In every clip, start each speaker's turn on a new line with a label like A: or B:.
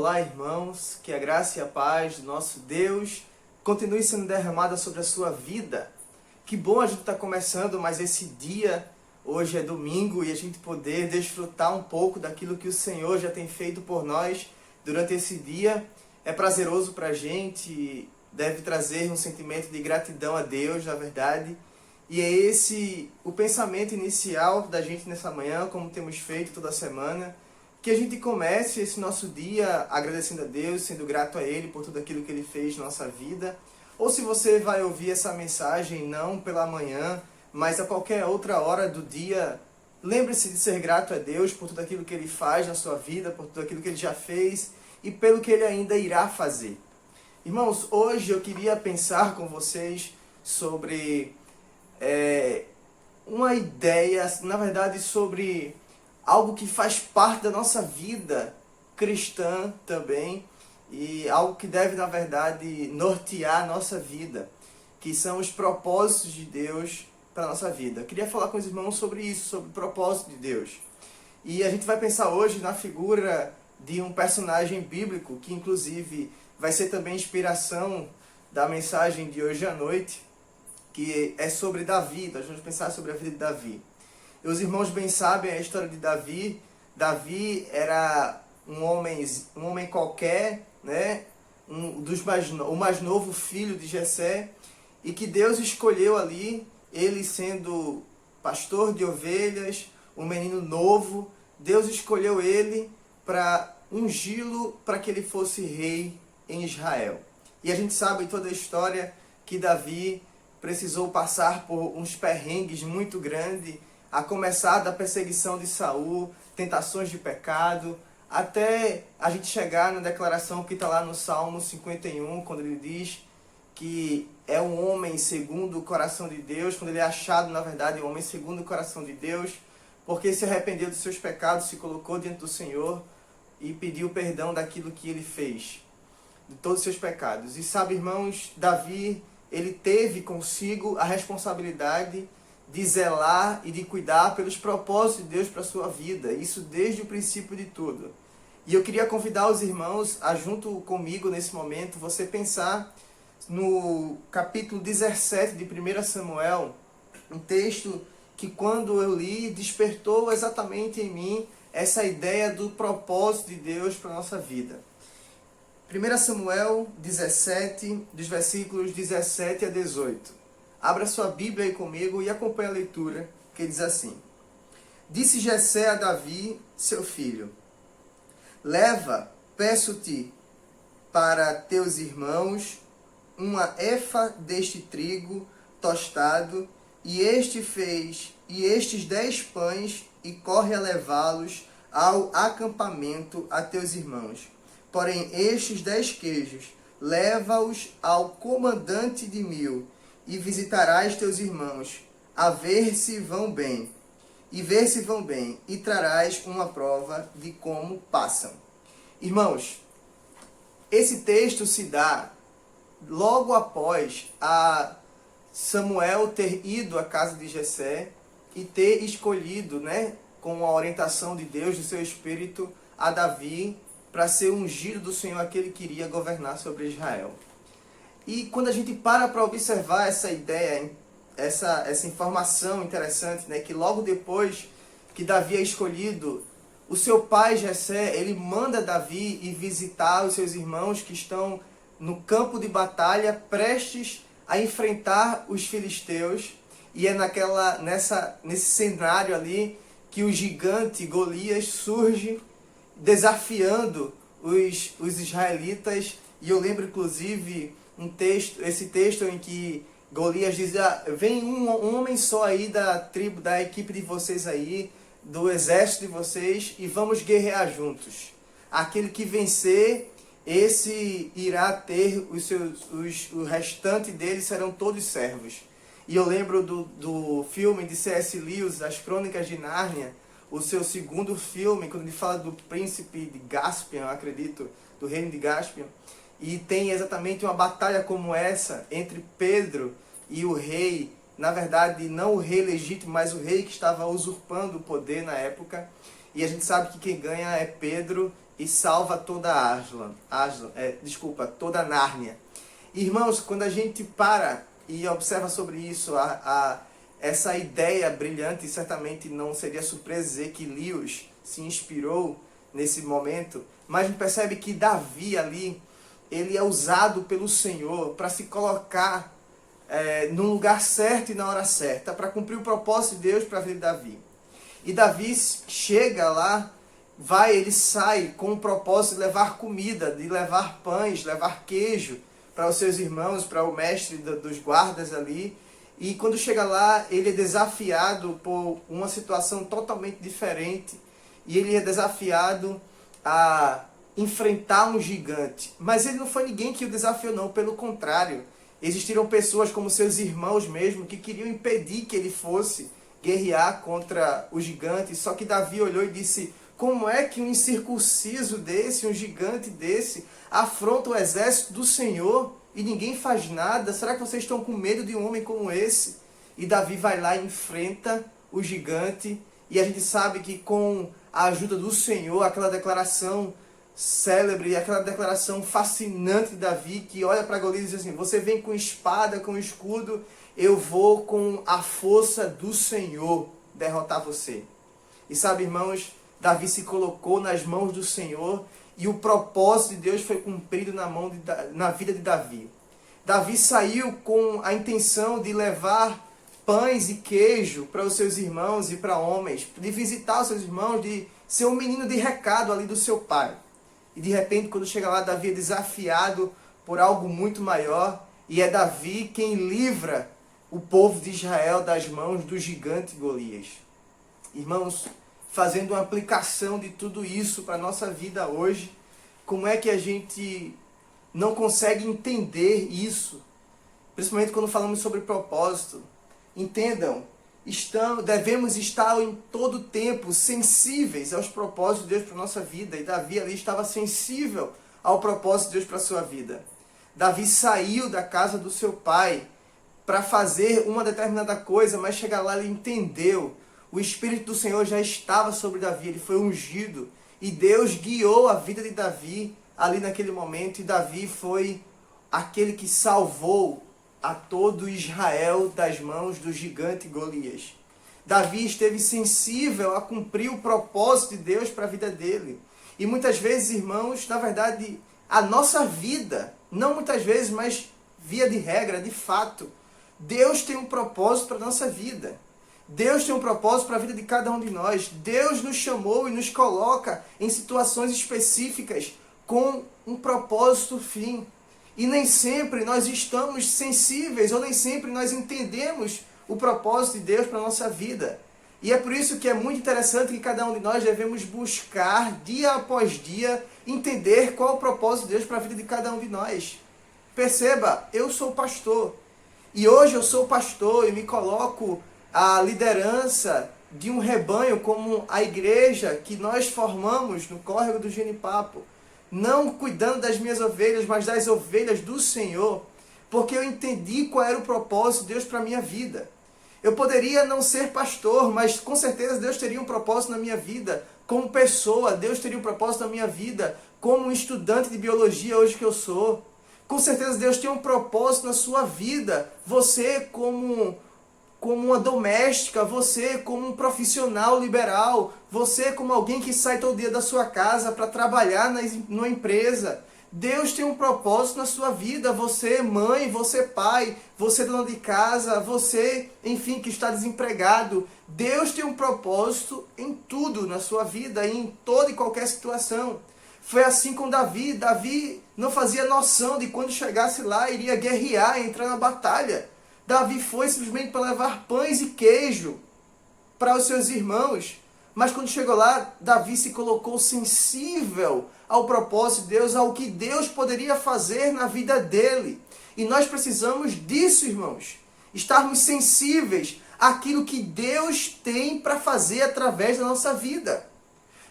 A: Olá, irmãos, que a graça e a paz do nosso Deus continue sendo derramada sobre a sua vida. Que bom a gente estar começando mais esse dia, hoje é domingo, e a gente poder desfrutar um pouco daquilo que o Senhor já tem feito por nós durante esse dia. É prazeroso para a gente, deve trazer um sentimento de gratidão a Deus, na verdade. E é esse o pensamento inicial da gente nessa manhã, como temos feito toda semana, que a gente comece esse nosso dia agradecendo a Deus, sendo grato a Ele por tudo aquilo que Ele fez na nossa vida. Ou se você vai ouvir essa mensagem não pela manhã, mas a qualquer outra hora do dia, lembre-se de ser grato a Deus por tudo aquilo que Ele faz na sua vida, por tudo aquilo que Ele já fez e pelo que Ele ainda irá fazer. Irmãos, hoje eu queria pensar com vocês sobre uma ideia, na verdade, sobre algo que faz parte da nossa vida cristã também, e algo que deve, na verdade, nortear a nossa vida, que são os propósitos de Deus para a nossa vida. Eu queria falar com os irmãos sobre isso, sobre o propósito de Deus. E a gente vai pensar hoje na figura de um personagem bíblico, que inclusive vai ser também inspiração da mensagem de hoje à noite, que é sobre Davi. Nós vamos pensar sobre a vida de Davi. E os irmãos bem sabem a história de Davi. Davi era um homem qualquer, né? O mais novo filho de Jessé, e que Deus escolheu ali, ele sendo pastor de ovelhas, um menino novo. Deus escolheu ele para ungí-lo para que ele fosse rei em Israel. E a gente sabe toda a história que Davi precisou passar por uns perrengues muito grandes, a começar da perseguição de Saul, tentações de pecado, até a gente chegar na declaração que está lá no Salmo 51, quando ele diz que é um homem segundo o coração de Deus, quando ele é achado, na verdade, um homem segundo o coração de Deus, porque se arrependeu dos seus pecados, se colocou diante do Senhor e pediu perdão daquilo que ele fez, de todos os seus pecados. E sabe, irmãos, Davi, ele teve consigo a responsabilidade de zelar e de cuidar pelos propósitos de Deus para a sua vida. Isso desde o princípio de tudo. E eu queria convidar os irmãos a, junto comigo nesse momento, você pensar no capítulo 17 de 1 Samuel, um texto que quando eu li, despertou exatamente em mim essa ideia do propósito de Deus para a nossa vida. 1 Samuel 17, dos versículos 17 a 18. Abra sua Bíblia aí comigo e acompanhe a leitura, que diz assim: Disse Jessé a Davi, seu filho: Leva, peço-te, para teus irmãos uma efa deste trigo tostado, e estes 10 pães, e corre a levá-los ao acampamento a teus irmãos. Porém, estes 10 queijos, leva-os ao comandante de 1000, e visitarás teus irmãos, a ver se vão bem, e trarás uma prova de como passam. Irmãos, esse texto se dá logo após a Samuel ter ido à casa de Jessé e ter escolhido, né, com a orientação de Deus, do seu Espírito, a Davi para ser ungido do Senhor, aquele que iria governar sobre Israel. E quando a gente para observar essa ideia, essa informação interessante, né, que logo depois que Davi é escolhido, o seu pai Jessé, ele manda Davi ir visitar os seus irmãos que estão no campo de batalha, prestes a enfrentar os filisteus. E é nesse cenário ali que o gigante Golias surge desafiando os israelitas. E eu lembro inclusive esse texto em que Golias diz: vem um homem só aí da tribo, da equipe de vocês aí, do exército de vocês, e vamos guerrear juntos. Aquele que vencer, esse irá ter o restante deles serão todos servos. E eu lembro do filme de C.S. Lewis, As Crônicas de Nárnia, o seu segundo filme, quando ele fala do príncipe de Caspian, eu acredito, do reino de Caspian, e tem exatamente uma batalha como essa entre Pedro e o rei, na verdade não o rei legítimo, mas o rei que estava usurpando o poder na época. E a gente sabe que quem ganha é Pedro, e salva toda toda Nárnia. Irmãos, quando a gente para e observa sobre isso, essa ideia brilhante, certamente não seria surpresa dizer que Lewis se inspirou nesse momento, mas a gente percebe que Davi ali, ele é usado pelo Senhor para se colocar no lugar certo e na hora certa, para cumprir o propósito de Deus para a vida de Davi. E Davi chega lá, ele sai com o propósito de levar comida, de levar pães, levar queijo para os seus irmãos, para o mestre dos guardas ali. E quando chega lá, ele é desafiado por uma situação totalmente diferente. E ele é desafiado a enfrentar um gigante. Mas ele não foi ninguém que o desafiou, não. Pelo contrário, existiram pessoas como seus irmãos mesmo, que queriam impedir que ele fosse guerrear contra o gigante. Só que Davi olhou e disse: como é que um incircunciso desse, um gigante desse, afronta o exército do Senhor e ninguém faz nada? Será que vocês estão com medo de um homem como esse? E Davi vai lá e enfrenta o gigante. E a gente sabe que com a ajuda do Senhor, aquela declaração célebre, aquela declaração fascinante de Davi, que olha para Golias e diz assim: você vem com espada, com escudo, eu vou com a força do Senhor derrotar você. E sabe, irmãos, Davi se colocou nas mãos do Senhor e o propósito de Deus foi cumprido na vida de Davi. Davi saiu com a intenção de levar pães e queijo para os seus irmãos e para homens, de visitar os seus irmãos, de ser um menino de recado ali do seu pai. E de repente, quando chega lá, Davi é desafiado por algo muito maior, e é Davi quem livra o povo de Israel das mãos do gigante Golias. Irmãos, fazendo uma aplicação de tudo isso para a nossa vida hoje, como é que a gente não consegue entender isso? Principalmente quando falamos sobre propósito. Entendam, devemos estar em todo tempo sensíveis aos propósitos de Deus para a nossa vida. E Davi ali estava sensível ao propósito de Deus para a sua vida. Davi saiu da casa do seu pai para fazer uma determinada coisa, mas chegar lá ele entendeu. O Espírito do Senhor já estava sobre Davi, ele foi ungido. E Deus guiou a vida de Davi ali naquele momento. E Davi foi aquele que salvou a todo Israel das mãos do gigante Golias. Davi esteve sensível a cumprir o propósito de Deus para a vida dele. E muitas vezes, irmãos, na verdade, a nossa vida, não muitas vezes, mas via de regra, de fato, Deus tem um propósito para a nossa vida. Deus tem um propósito para a vida de cada um de nós. Deus nos chamou e nos coloca em situações específicas com um propósito fim. E nem sempre nós estamos sensíveis, ou nem sempre nós entendemos o propósito de Deus para a nossa vida. E é por isso que é muito interessante que cada um de nós devemos buscar, dia após dia, entender qual é o propósito de Deus para a vida de cada um de nós. Perceba, eu sou pastor. E hoje eu sou pastor e me coloco à liderança de um rebanho como a igreja que nós formamos no córrego do Genipapo. Não cuidando das minhas ovelhas, mas das ovelhas do Senhor, porque eu entendi qual era o propósito de Deus para a minha vida. Eu poderia não ser pastor, mas com certeza Deus teria um propósito na minha vida como pessoa, Deus teria um propósito na minha vida como um estudante de biologia hoje que eu sou. Com certeza Deus tem um propósito na sua vida, você como uma doméstica, você como um profissional liberal, você como alguém que sai todo dia da sua casa para trabalhar numa empresa. Deus tem um propósito na sua vida, você mãe, você pai, você dona de casa, você, enfim, que está desempregado. Deus tem um propósito em tudo na sua vida, em toda e qualquer situação. Foi assim com Davi. Davi não fazia noção de quando chegasse lá, iria guerrear, entrar na batalha. Davi foi simplesmente para levar pães e queijo para os seus irmãos. Mas quando chegou lá, Davi se colocou sensível ao propósito de Deus, ao que Deus poderia fazer na vida dele. E nós precisamos disso, irmãos. Estarmos sensíveis àquilo que Deus tem para fazer através da nossa vida.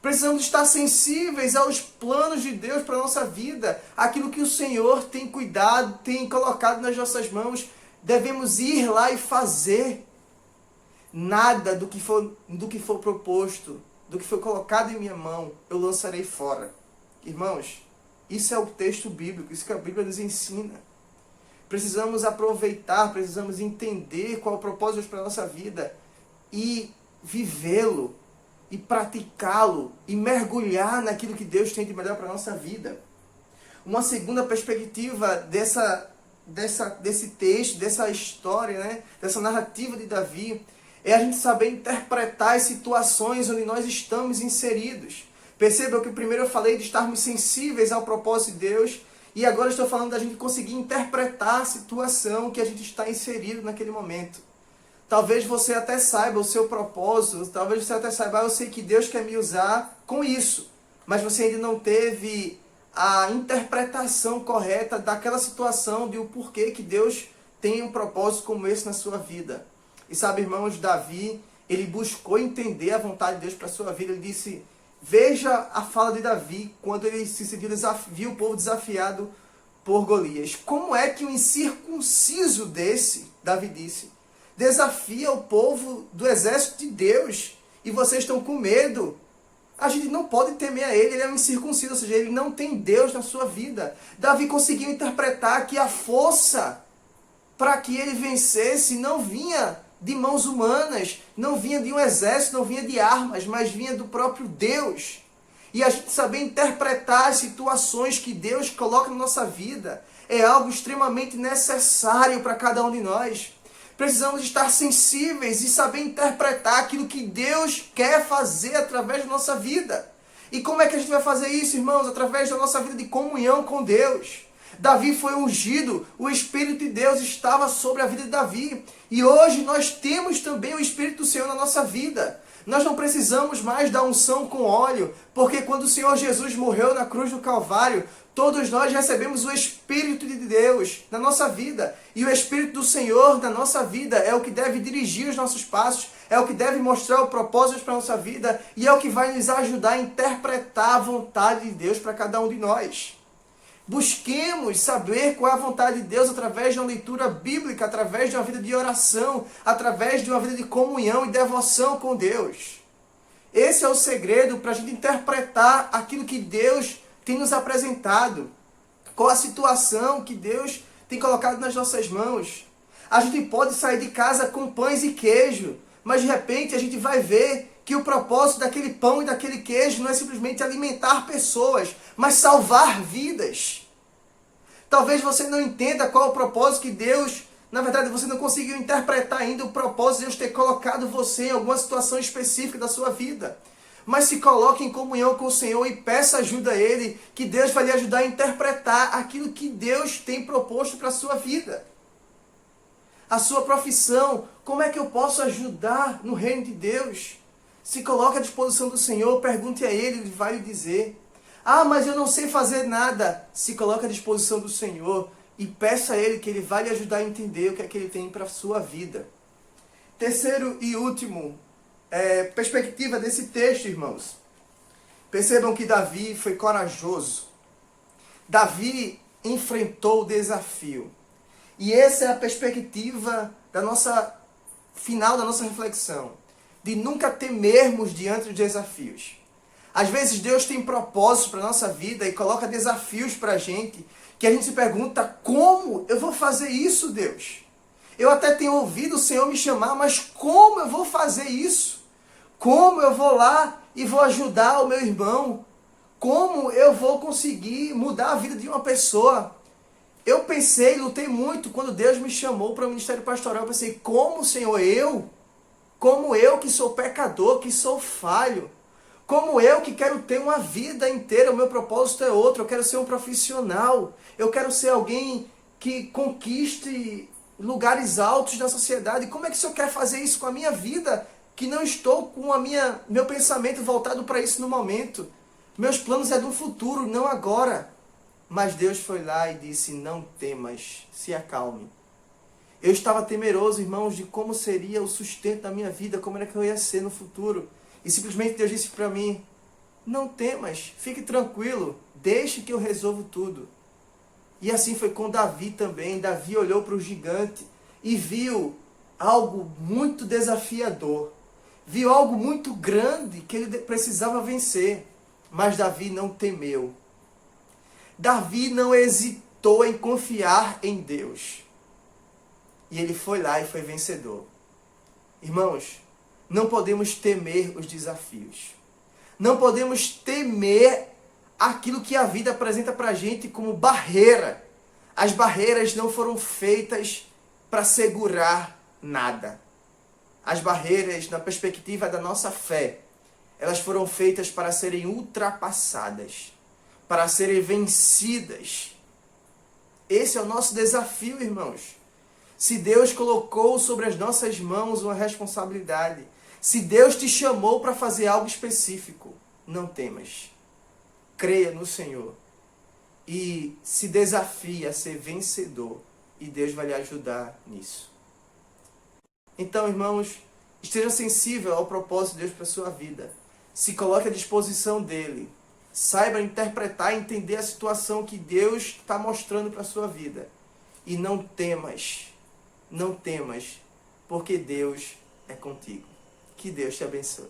A: Precisamos estar sensíveis aos planos de Deus para a nossa vida. Aquilo que o Senhor tem cuidado, tem colocado nas nossas mãos. Devemos ir lá e fazer. Nada do que for proposto, do que foi colocado em minha mão, eu lançarei fora. Irmãos, isso é o texto bíblico, isso que a Bíblia nos ensina. Precisamos aproveitar, precisamos entender qual é o propósito de Deus para a nossa vida e vivê-lo, e praticá-lo, e mergulhar naquilo que Deus tem de melhor para a nossa vida. Uma segunda perspectiva desse texto, dessa história, né? Dessa narrativa de Davi, é a gente saber interpretar as situações onde nós estamos inseridos. Percebam que primeiro eu falei de estarmos sensíveis ao propósito de Deus, e agora estou falando da gente conseguir interpretar a situação que a gente está inserido naquele momento. Talvez você até saiba o seu propósito, talvez você até saiba, eu sei que Deus quer me usar com isso, mas você ainda não teve a interpretação correta daquela situação, de o porquê que Deus tem um propósito como esse na sua vida. E sabe, irmãos, Davi, ele buscou entender a vontade de Deus para a sua vida. Ele disse, veja a fala de Davi, quando ele viu o povo desafiado por Golias. Como é que um incircunciso desse, Davi disse, desafia o povo do exército de Deus e vocês estão com medo? A gente não pode temer a ele é um incircunciso, ou seja, ele não tem Deus na sua vida. Davi conseguiu interpretar que a força para que ele vencesse não vinha de mãos humanas, não vinha de um exército, não vinha de armas, mas vinha do próprio Deus. E a gente saber interpretar as situações que Deus coloca na nossa vida é algo extremamente necessário para cada um de nós. Precisamos estar sensíveis e saber interpretar aquilo que Deus quer fazer através da nossa vida. E como é que a gente vai fazer isso, irmãos? Através da nossa vida de comunhão com Deus. Davi foi ungido, o Espírito de Deus estava sobre a vida de Davi. E hoje nós temos também o Espírito do Senhor na nossa vida. Nós não precisamos mais da unção com óleo, porque quando o Senhor Jesus morreu na cruz do Calvário, todos nós recebemos o Espírito de Deus na nossa vida. E o Espírito do Senhor na nossa vida é o que deve dirigir os nossos passos, é o que deve mostrar o propósito para a nossa vida e é o que vai nos ajudar a interpretar a vontade de Deus para cada um de nós. Busquemos saber qual é a vontade de Deus através de uma leitura bíblica, através de uma vida de oração, através de uma vida de comunhão e devoção com Deus. Esse é o segredo para a gente interpretar aquilo que Deus tem nos apresentado. Qual a situação que Deus tem colocado nas nossas mãos. A gente pode sair de casa com pães e queijo, mas de repente a gente vai ver que o propósito daquele pão e daquele queijo não é simplesmente alimentar pessoas, mas salvar vidas. Talvez você não entenda qual é o propósito que Deus, na verdade você não conseguiu interpretar ainda o propósito de Deus ter colocado você em alguma situação específica da sua vida. Mas se coloque em comunhão com o Senhor e peça ajuda a Ele, que Deus vai lhe ajudar a interpretar aquilo que Deus tem proposto para a sua vida. A sua profissão, como é que eu posso ajudar no reino de Deus? Se coloque à disposição do Senhor, pergunte a Ele, Ele vai lhe dizer. Ah, mas eu não sei fazer nada. Se coloque à disposição do Senhor e peça a Ele que Ele vai lhe ajudar a entender o que é que Ele tem para a sua vida. Terceiro e último, perspectiva desse texto, irmãos. Percebam que Davi foi corajoso. Davi enfrentou o desafio. E essa é a perspectiva final da nossa reflexão. De nunca temermos diante dos desafios. Às vezes Deus tem propósitos para a nossa vida e coloca desafios para a gente, que a gente se pergunta, como eu vou fazer isso, Deus? Eu até tenho ouvido o Senhor me chamar, mas como eu vou fazer isso? Como eu vou lá e vou ajudar o meu irmão? Como eu vou conseguir mudar a vida de uma pessoa? Eu pensei, lutei muito quando Deus me chamou para o ministério pastoral. Eu pensei, como, Senhor, como eu que sou pecador, que sou falho, como eu que quero ter uma vida inteira, o meu propósito é outro, eu quero ser um profissional, eu quero ser alguém que conquiste lugares altos na sociedade. Como é que o Senhor quer fazer isso com a minha vida, que não estou com meu pensamento voltado para isso no momento? Meus planos é do futuro, não agora. Mas Deus foi lá e disse, não temas, se acalme. Eu estava temeroso, irmãos, de como seria o sustento da minha vida, como era que eu ia ser no futuro. E simplesmente Deus disse para mim, não temas, fique tranquilo, deixe que eu resolvo tudo. E assim foi com Davi também. Davi olhou para o gigante e viu algo muito desafiador. Viu algo muito grande que ele precisava vencer. Mas Davi não temeu. Davi não hesitou em confiar em Deus. E ele foi lá e foi vencedor. Irmãos, não podemos temer os desafios. Não podemos temer aquilo que a vida apresenta para a gente como barreira. As barreiras não foram feitas para segurar nada. As barreiras, na perspectiva da nossa fé, elas foram feitas para serem ultrapassadas, para serem vencidas. Esse é o nosso desafio, irmãos. Se Deus colocou sobre as nossas mãos uma responsabilidade, se Deus te chamou para fazer algo específico, não temas. Creia no Senhor e se desafie a ser vencedor, e Deus vai lhe ajudar nisso. Então, irmãos, esteja sensível ao propósito de Deus para a sua vida. Se coloque à disposição dele. Saiba interpretar e entender a situação que Deus está mostrando para a sua vida. E não temas, porque Deus é contigo. Que Deus te abençoe.